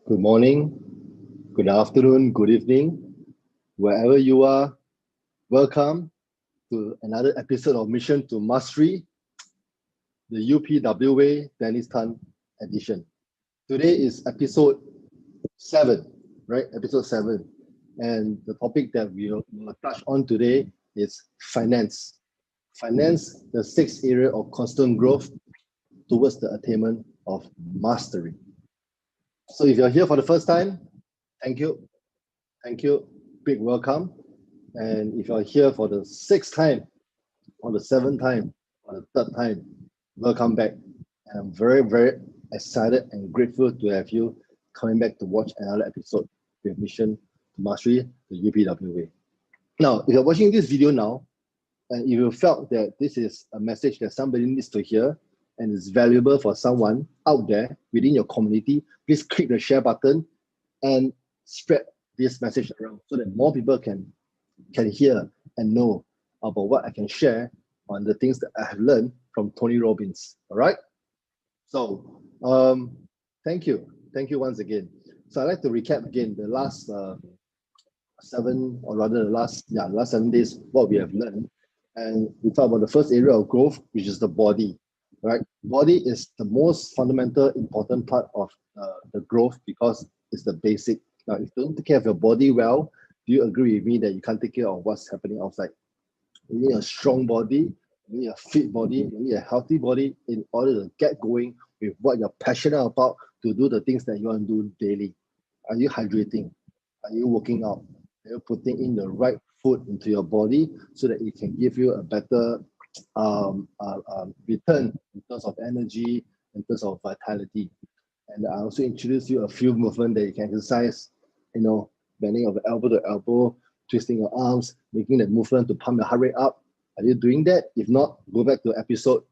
Good morning, good afternoon, good evening, wherever you are. Welcome to another episode of Mission to Mastery, the UPWA Dennis Tan edition. Today is episode 7, right? Episode 7. And the topic that we will touch on today is finance. Finance, the 6th area of constant growth towards the attainment of mastery. So if you're here for the first time, thank you. Thank you. Big welcome. And if you're here for the 6th time, or the 7th time, or the 3rd time, welcome back. And I'm very, very excited and grateful to have you coming back to watch another episode with Mission to Mastery, the UPWA. Now, if you're watching this video now, and if you felt that this is a message that somebody needs to hear, and is valuable for someone out there within your community, please click the share button and spread this message around so that more people can hear and know about what I can share on the things that I have learned from Tony Robbins. All right. So thank you once again. So I'd like to recap again the last 7, or rather the last 7 days, what we have learned. And we talk about the first area of growth, which is the body. Right, body is the most fundamental, important part of the growth because it's the basic. Now, if you don't take care of your body well, do you agree with me that you can't take care of what's happening outside? You need a strong body, you need a fit body, you need a healthy body in order to get going with what you're passionate about to do the things that you want to do daily. Are you hydrating? Are you working out? Are you putting in the right food into your body so that it can give you a better return in terms of energy, in terms of vitality? And I also introduce you a few movements that you can exercise, bending of elbow to elbow, twisting your arms, making that movement to pump your heart rate up. Are you doing that? If not, go back to episode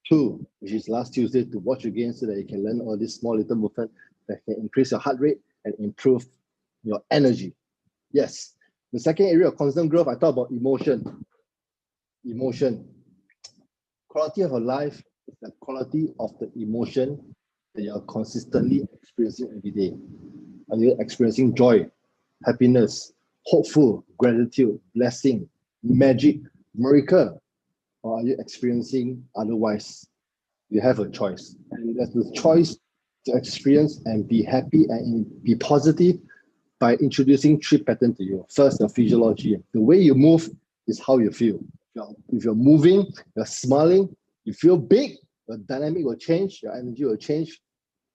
2, which is last Tuesday, to watch again so that you can learn all these small little movements that can increase your heart rate and improve your energy. Yes. The second area of constant growth, I talk about emotion. Quality of your life is the quality of the emotion that you are consistently experiencing every day. Are you experiencing joy, happiness, hopeful, gratitude, blessing, magic, miracle? Or are you experiencing otherwise? You have a choice. And there's the choice to experience and be happy and be positive by introducing 3 patterns to you. First, the physiology. The way you move is how you feel. If you're moving, you're smiling, you feel big, your dynamic will change, your energy will change.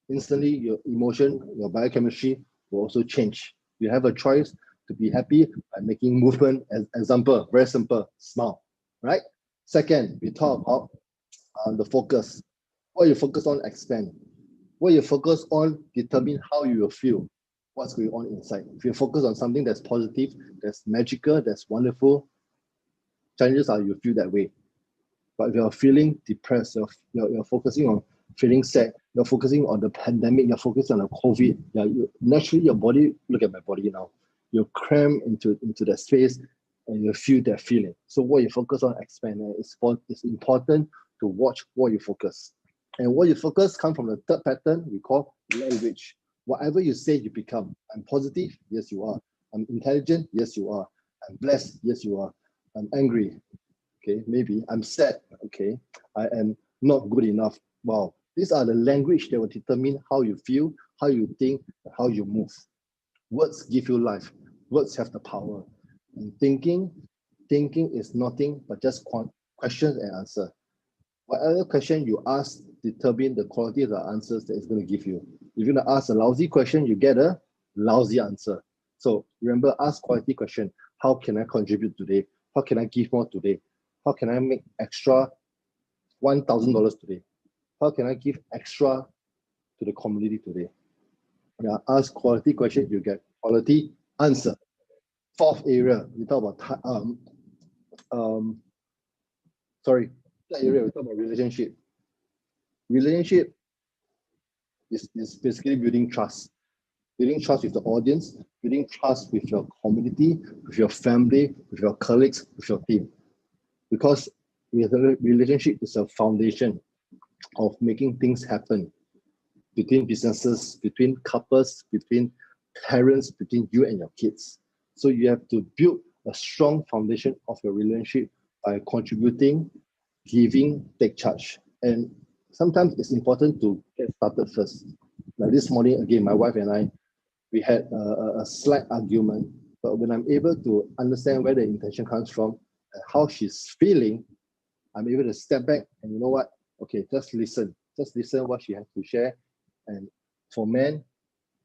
Instantly, your emotion, your biochemistry will also change. You have a choice to be happy by making movement. As example, very simple, smile, right? Second, we talk about the focus. What you focus on, expand. What you focus on, determine how you will feel, what's going on inside. If you focus on something that's positive, that's magical, that's wonderful, chances are you feel that way. But if you're feeling depressed, you're focusing on feeling sad, you're focusing on the pandemic, you're focusing on the COVID, naturally your body, look at my body now, you cram into that space and you feel that feeling. So what you focus on, expand. It's important to watch what you focus. And what you focus comes from the 3rd pattern we call language. Whatever you say, you become. I'm positive, yes you are. I'm intelligent, yes you are. I'm blessed, yes you are. I'm angry, okay, maybe. I'm sad, okay. I am not good enough. Wow. These are the language that will determine how you feel, how you think, how you move. Words give you life. Words have the power. And thinking is nothing but just questions and answer. Whatever question you ask determine the quality of the answers that it's going to give you. If you're going to ask a lousy question, you get a lousy answer. So remember, ask quality question. How can I contribute today? How can I give more today? How can I make extra $1,000 today? How can I give extra to the community today? Ask quality question, you get quality answer. 4th area, we talk about third area, we talk about relationship. Relationship is basically building trust. Building trust with the audience, building trust with your community, with your family, with your colleagues, with your team. Because relationship is a foundation of making things happen. between businesses, between couples, between parents, between you and your kids. So you have to build a strong foundation of your relationship by contributing, giving, take charge. And sometimes it's important to get started first. Like this morning, again, my wife and I, we had a slight argument, but when I'm able to understand where the intention comes from and how she's feeling, I'm able to step back and you know what? Okay, just listen what she has to share. And for men,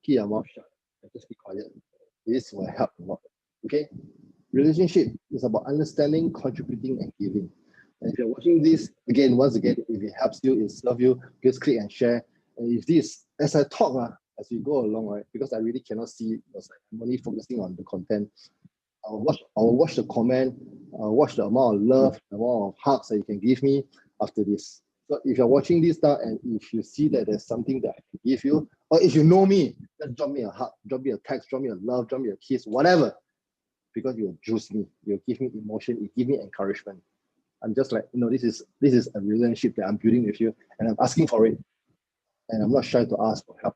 keep your mouth shut and just be quiet. This will help a lot. Okay? Relationship is about understanding, contributing, and giving. And if you're watching this, once again, if it helps you, it serves you, just click and share. And if this, as I talk, as we go along, right, because I really cannot see it, because I'm only focusing on the content, I'll watch the comment, I'll watch the amount of love, the amount of hugs that you can give me after this. So if you're watching this now and if you see that there's something that I can give you, or if you know me, just drop me a hug, drop me a text, drop me a love, drop me a kiss, whatever. Because you'll juice me, you'll give me emotion, you give me encouragement. I'm just like, this is a relationship that I'm building with you, and I'm asking for it. And I'm not shy to ask for help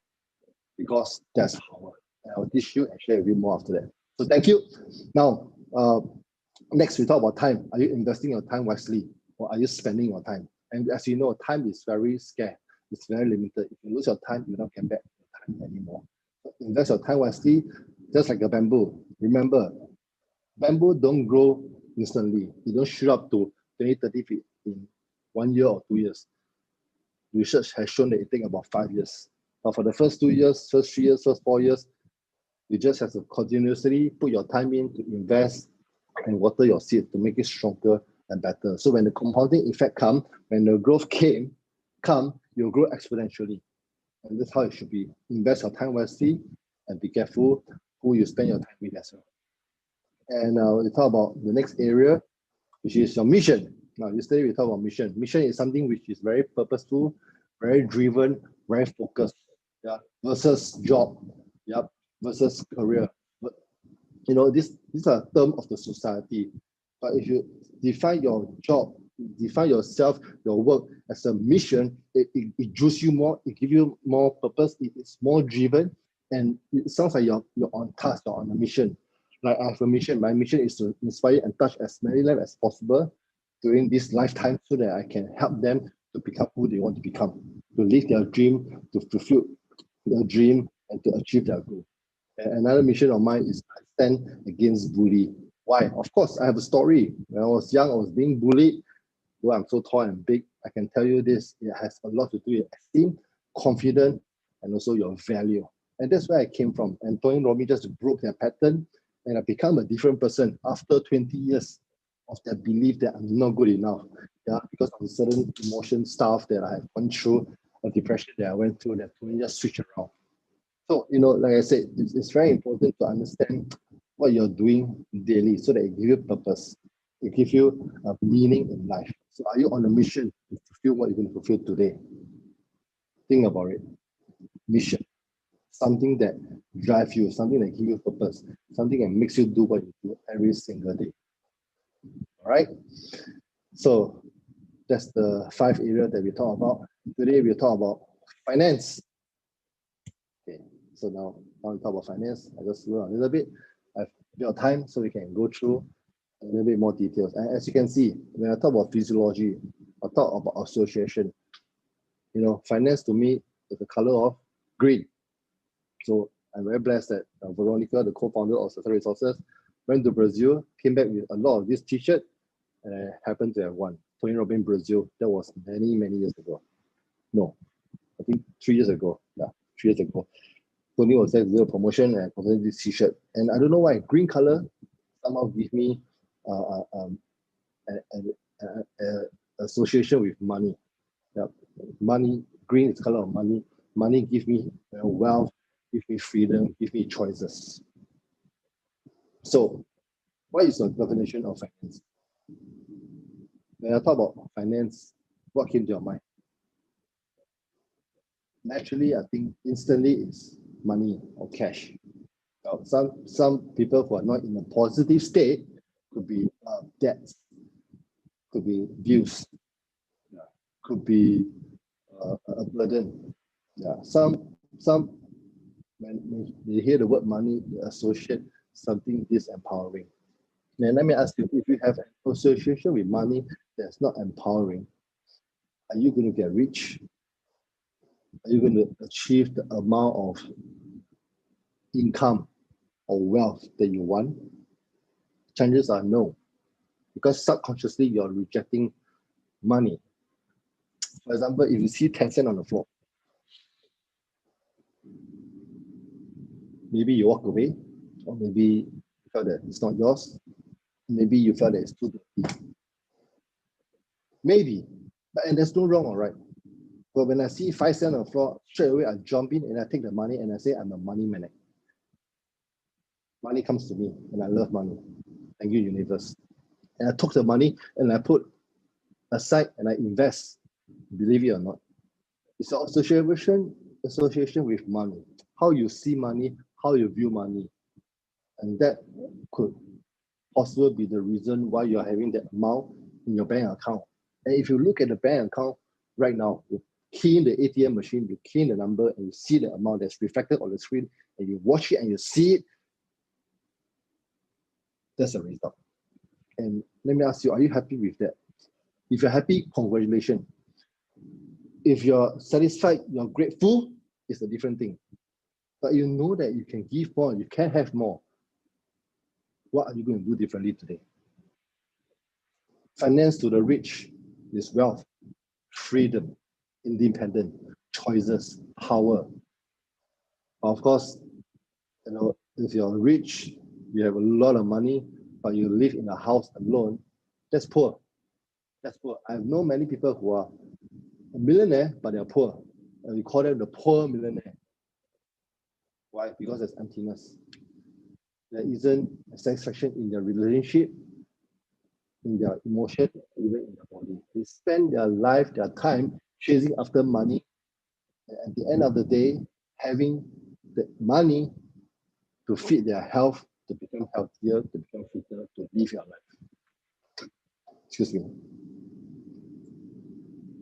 because that's power. And I'll teach you and share with you more after that. So thank you. Now, next we talk about time. Are you investing your time wisely, or are you spending your time? And as you know, time is very scarce. It's very limited. If you lose your time, you don't get back your time anymore. So invest your time wisely, just like a bamboo. Remember, bamboo don't grow instantly. It don't shoot up to 20, 30 feet in 1 year or 2 years. Research has shown that it takes about 5 years. But for the first 2 years, first 3 years, first 4 years, you just have to continuously put your time in to invest and water your seed to make it stronger and better. So when the compounding effect comes, when the growth come, you'll grow exponentially. And that's how it should be. Invest your time wisely and be careful who you spend your time with as well. And we talk about the next area, which is your mission. Now, yesterday we talked about mission. Mission is something which is very purposeful, very driven, very focused, versus job, versus career. But these are terms of the society. But if you define your job, define yourself, your work as a mission, it juices you more, it gives you more purpose, it's more driven, and it sounds like you're on task, you're on a mission. Like I have a mission. My mission is to inspire and touch as many lives as possible during this lifetime so that I can help them to become who they want to become, to live their dream, to fulfill their dream, and to achieve their goal. And another mission of mine is I stand against bullying. Why? Of course, I have a story. When I was young, I was being bullied. Though I'm so tall and big, I can tell you this, it has a lot to do with esteem, confidence, and also your value. And that's where I came from. And Tony Robbins just broke that pattern, and I become a different person after 20 years of that belief that I'm not good enough. Because of certain emotion stuff that I have gone through, a depression that I went through, that Tony just switched around. So, like I said, it's very important to understand what you're doing daily so that it gives you purpose. It gives you a meaning in life. So are you on a mission to fulfill what you're going to fulfill today? Think about it. Mission. Something that drives you, something that gives you purpose, something that makes you do what you do every single day. All right? So that's the 5 areas that we talk about. Today we talk about finance. Okay, so now we talk about finance. I just slow down a little bit. I have a bit of time so we can go through a little bit more details. And as you can see, when I talk about physiology, I talk about association. Finance to me is the color of green. So I'm very blessed that Veronica, the co-founder of Social Resources, went to Brazil, came back with a lot of this t-shirt, and I happened to have one. Tony Robbins Brazil. That was many, many years ago. No, I think 3 years ago. Yeah, 3 years ago. Tony was there to do a promotion and I promoted this t-shirt. And I don't know why, green color somehow give me association with money. Yeah, money, green is color of money. Money gives me wealth, gives me freedom, gives me choices. So, what is the definition of finance? When I talk about finance, what came to your mind? Naturally, I think instantly it's money or cash. Now, some people who are not in a positive state could be debts, could be bills, could be a burden. Yeah, some when they hear the word money, they associate something disempowering. Now, let me ask you, if you have an association with money that's not empowering, are you going to get rich? Are you going to achieve the amount of income or wealth that you want? Chances are no, because subconsciously you're rejecting money. For example, if you see 10 cents on the floor, maybe you walk away, or maybe you felt that it's not yours. Maybe you felt that it's too dirty. Maybe, and there's no wrong or right. But when I see 5 cents on the floor, straight away I jump in and I take the money and I say I'm a money man. Money comes to me and I love money. Thank you, universe. And I took the money and I put aside and I invest. Believe it or not, it's an association with money. How you see money, how you view money, and that could possibly be the reason why you're having that amount in your bank account. And if you look at the bank account right now, you key in the ATM machine, you key in the number, and you see the amount that's reflected on the screen, and you watch it and you see it, that's a result. And let me ask you, are you happy with that? If you're happy, congratulations. If you're satisfied, you're grateful, it's a different thing. But you know that you can give more, you can have more. What are you going to do differently today? Finance to the rich is wealth, freedom, independent, choices, power. Of course, if you're rich, you have a lot of money, but you live in a house alone, that's poor. That's poor. I know many people who are a millionaire, but they're poor. And we call them the poor millionaire. Why? Because there's emptiness. There isn't a satisfaction in their relationship, in their emotion, even in their body. They spend their life, their time chasing after money. And at the end of the day, having the money to feed their health, to become healthier, to become fitter, to live your life. Excuse me.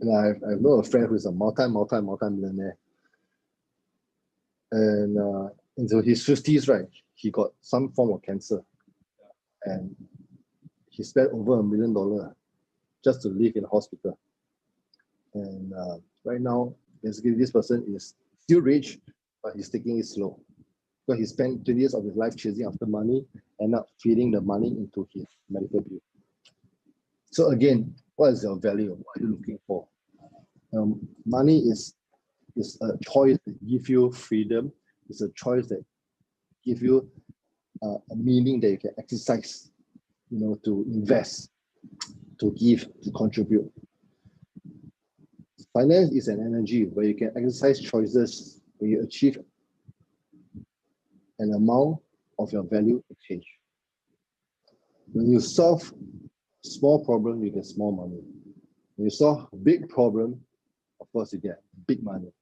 And I know a friend who's a multi-millionaire. And into his 50s, right, he got some form of cancer. And he spent over $1 million just to live in a hospital. And right now, basically, this person is still rich, but he's taking it slow. Because he spent 20 years of his life chasing after money and not feeding the money into his medical bill. So again, what is your value? What are you looking for? Money is a choice that gives you freedom. It's a choice that gives you a meaning that you can exercise, to invest, to give, to contribute. Finance is an energy where you can exercise choices, where you achieve an amount of your value exchange. When you solve small problem, you get small money. When you solve a big problem, of course, you get big money.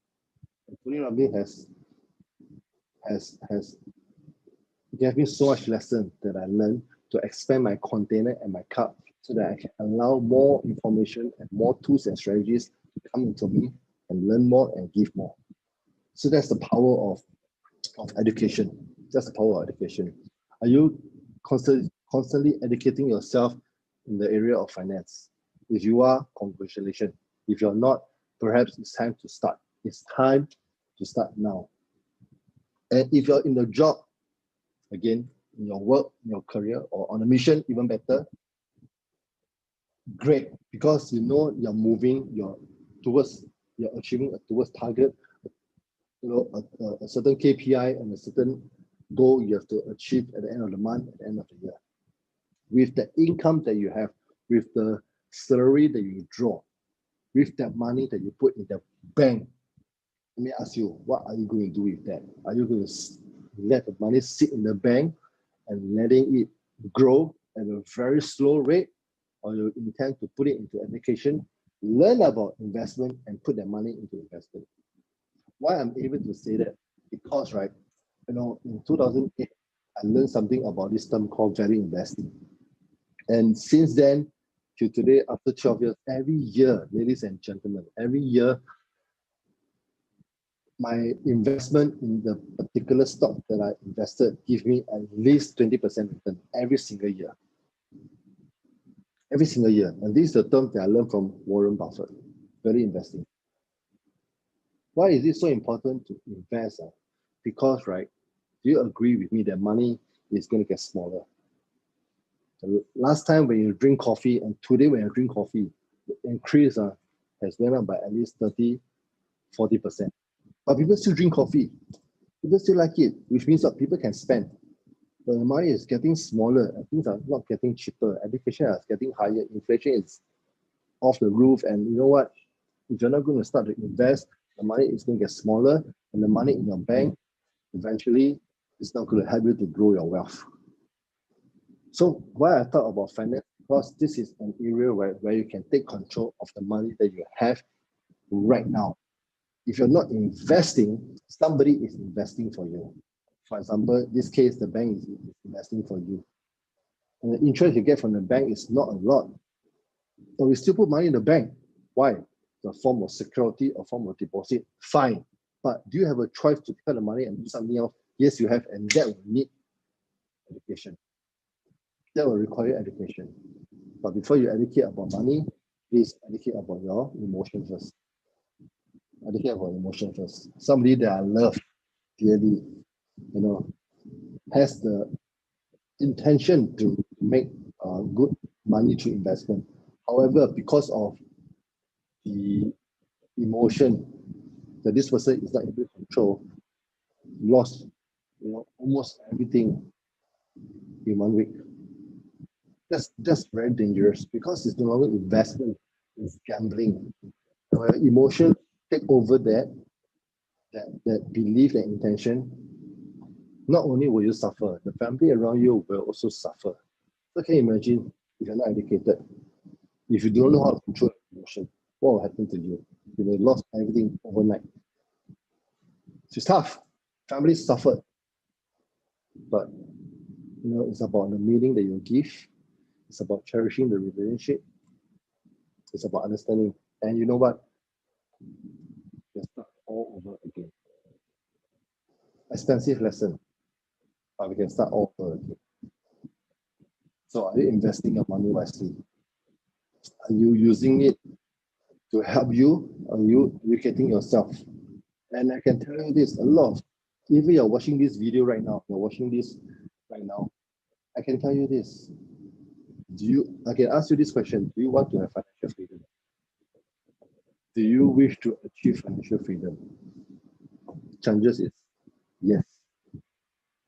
And Tony Robbins has gave me so much lesson that I learned to expand my container and my cup so that I can allow more information and more tools and strategies to come into me and learn more and give more. So that's the power of education. That's the power of education. Are you constantly educating yourself in the area of finance? If you are, congratulations. If you're not, perhaps it's time to start. It's time to start now. And if you're in the job, again, in your work, in your career, or on a mission, even better, great, because you know you're moving, you're achieving towards target, a certain KPI and a certain goal you have to achieve at the end of the month, at the end of the year. With the income that you have, with the salary that you draw, with that money that you put in the bank, let me ask you, what are you going to do with that? Are you going to let the money sit in the bank and letting it grow at a very slow rate, or you intend to put it into education, learn about investment, and put that money into investment? Why I'm able to say that? Because, right, in 2008, I learned something about this term called value investing. And since then to today, after 12 years, every year, ladies and gentlemen, every year, my investment in the particular stock that I invested give me at least 20% return every single year. Every single year. And this is the term that I learned from Warren Buffett. Value investing. Why is it so important to invest? Because, right, do you agree with me that money is going to get smaller? The last time when you drink coffee and today when you drink coffee, the increase has went up by at least 30, 40%. But people still drink coffee. People still like it, which means that people can spend. But the money is getting smaller and things are not getting cheaper. Education is getting higher. Inflation is off the roof. And you know what? If you're not going to start to invest, the money is going to get smaller. And the money in your bank, eventually, is not going to help you to grow your wealth. So why I thought about finance? Because this is an area where you can take control of the money that you have right now. If you're not investing, somebody is investing for you. For example, in this case, the bank is investing for you. And the interest you get from the bank is not a lot. But we still put money in the bank. Why? The form of security or form of deposit. Fine. But do you have a choice to take out the money and do something else? Yes, you have, and that will need education. That will require education. But before you educate about money, please educate about your emotion first. Educate about emotion first. Somebody that I love dearly, has the intention to make good money through investment. However, because of the emotion that this person is not able to control, lost almost everything in 1 week. That's very dangerous because it's no longer investment, it's gambling. Emotion take over that belief and intention. Not only will you suffer, the family around you will also suffer. So can you imagine if you're not educated, if you don't know how to control emotion, what will happen to you? You may lose everything overnight. It's tough. Families suffer. But it's about the meaning that you give. It's about cherishing the relationship. It's about understanding. And you know what? You start all over again. Expensive lesson, but we can start all over again. So are you investing your money wisely? Are you using it to help you? Are you educating yourself? And I can tell you this, a lot of, even you're watching this video right now, I can tell you this. I can ask you this question, do you want to have financial freedom? Do you wish to achieve financial freedom? Chances is yes.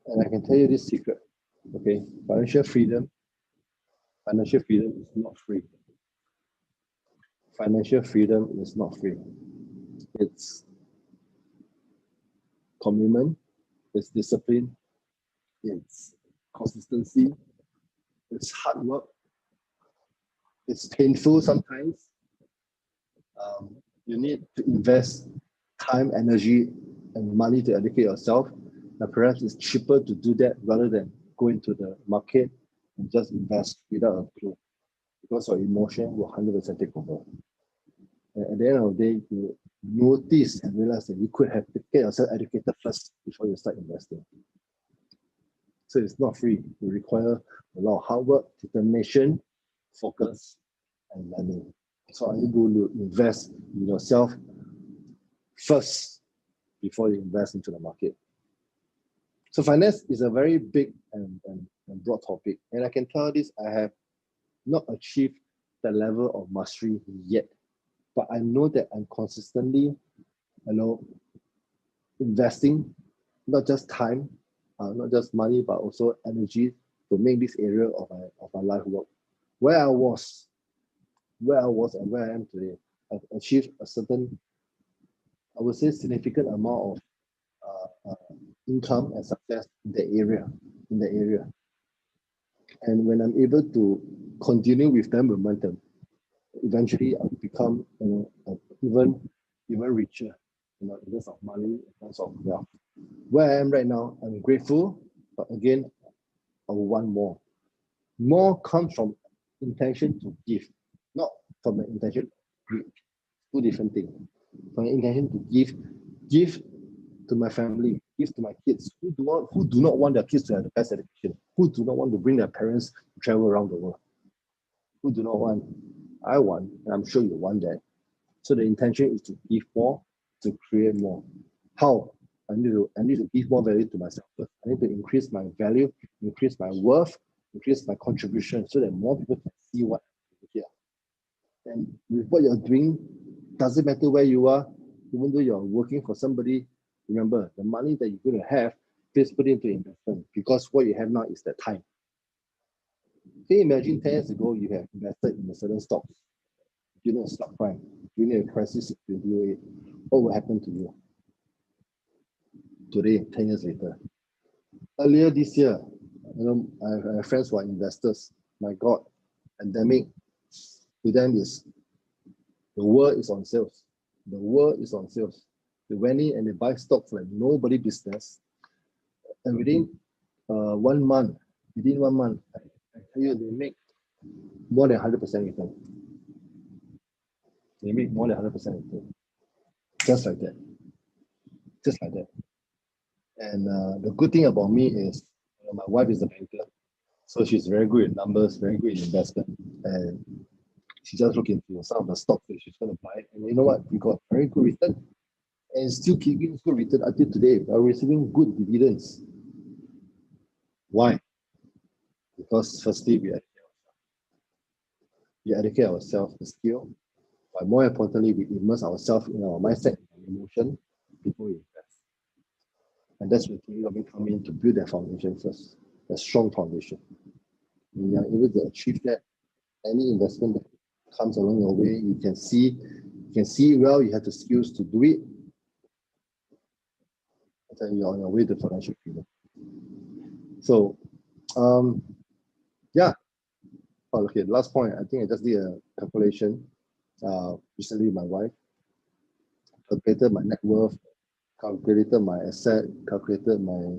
And I can tell you this secret, okay? Financial freedom is not free. Financial freedom is not free. It's commitment, it's discipline, it's consistency, it's hard work, it's painful sometimes. You need to invest time, energy, and money to educate yourself. And perhaps it's cheaper to do that rather than go into the market and just invest without a clue. Because your emotion will 100% take over. And at the end of the day, you notice and realize that you could have get yourself educated first before you start investing. So it's not free. It requires a lot of hard work, determination, focus, and learning. So are you going to invest in yourself first before you invest into the market? So finance is a very big and broad topic. And I can tell this, I have not achieved the level of mastery yet. But I know that I'm consistently, investing, not just time, not just money, but also energy to make this area of my life work. Where I was and where I am today, I've achieved a certain, I would say, significant amount of income and success in the area. And when I'm able to continue with that momentum, eventually I'll become even richer, in terms of money, in terms of wealth. Where I am right now, I'm grateful, but again, I want more. More comes from intention to give, not from the intention to greed. Two different things. From the intention to give to my family, give to my kids who do not want their kids to have the best education, who do not want to bring their parents to travel around the world, who do not want. I want, and I'm sure you want that. So the intention is to give more, to create more. How? I need to give more value to myself first. I need to increase my value, increase my worth, increase my contribution so that more people can see what I'm doing here. And with what you're doing, doesn't matter where you are, even though you're working for somebody, remember the money that you're going to have, please put it into investment because what you have now is the time. Can you imagine 10 years ago you have invested in a certain stock, during a stock prime, during a crisis of 2008, what will happen to you? Today, 10 years later. Earlier this year, I have friends who are investors. My God, pandemic, to them is the world is on sales. The world is on sales. They went in and they buy stocks like nobody business. And within 1 month, I tell you, they make more than 100% return. They make more than 100% return. Just like that. Just like that. And the good thing about me is my wife is a banker. So she's very good at numbers, very good in investment. And she just looked into some of the stocks that she's going to buy. And you know what? We got very good return. And still keeping good return until today. We are receiving good dividends. Why? Because firstly, we educate ourselves the skill, but more importantly, we immerse ourselves in our mindset and emotion before we invest. And that's where Robbins come in to build that foundation first, a strong foundation. When you are able to achieve that, any investment that comes along your way, you can see well, you have the skills to do it, and then you're on your way to financial freedom. So, yeah. Oh, okay, last point. I think I just did a calculation recently with my wife. Calculated my net worth, calculated my asset, calculated my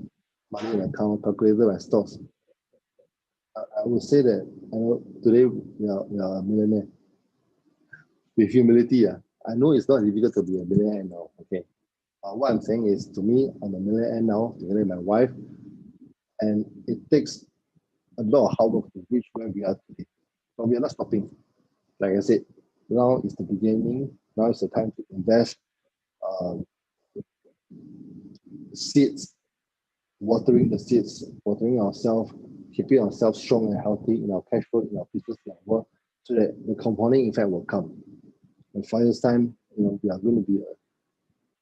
money in account, calculated my stocks. I would say that today we are a millionaire. With humility, I know it's not difficult to be a millionaire now. Okay, what I'm saying is, to me, I'm a millionaire now together with my wife, and it takes a lot of hard work to reach where we are today. But we are not stopping. Like I said, now is the beginning. Now is the time to invest. Seeds, watering the seeds, watering ourselves, keeping ourselves strong and healthy in our cash flow, in our business, in our work, so that the compounding effect will come. In 5 years' time, we are going to be a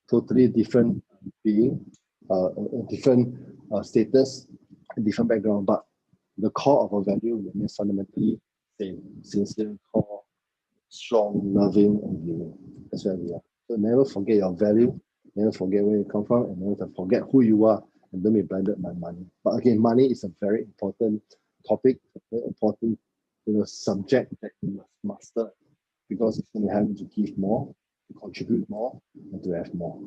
totally different being, a different status, a different background, but the core of our value remains fundamentally same: sincere, core, strong, loving, and giving. That's where we are. So never forget your value, never forget where you come from, and never forget who you are, and don't be blinded by money. But again, money is a very important topic, a very important subject that you must master, because it's going to help you to give more, to contribute more, and to have more.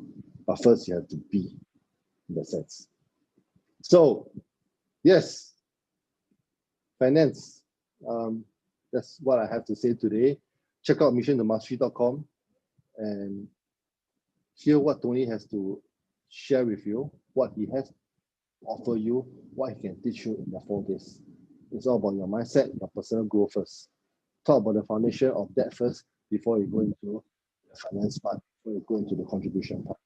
But first, you have to be, in that sense. So, yes, finance. That's what I have to say today. Check out missiontomastery.com and hear what Tony has to share with you, what he has to offer you, what he can teach you in the 4 days. It's all about your mindset, your personal growth first. Talk about the foundation of that first before you go into the finance part, before you go into the contribution part.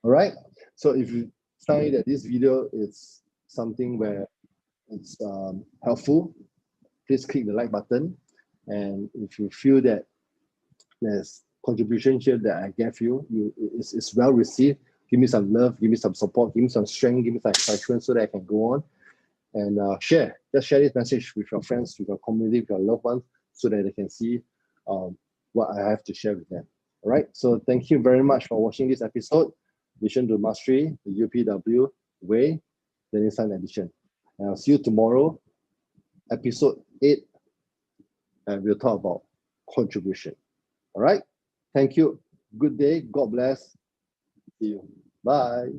All right. So if you find that this video is something where it's helpful, please click the like button. And if you feel that there's contribution here that I gave you, it's well received, give me some love, give me some support, give me some strength, give me some encouragement so that I can go on and just share this message with your friends, with your community, with your loved ones, so that they can see what I have to share with them. All right. So thank you very much for watching this episode, Mission to Mastery, the UPW Way, the Nissan Edition. And I'll see you tomorrow, episode 8, and we'll talk about contribution. All right. Thank you. Good day. God bless. See you. Bye.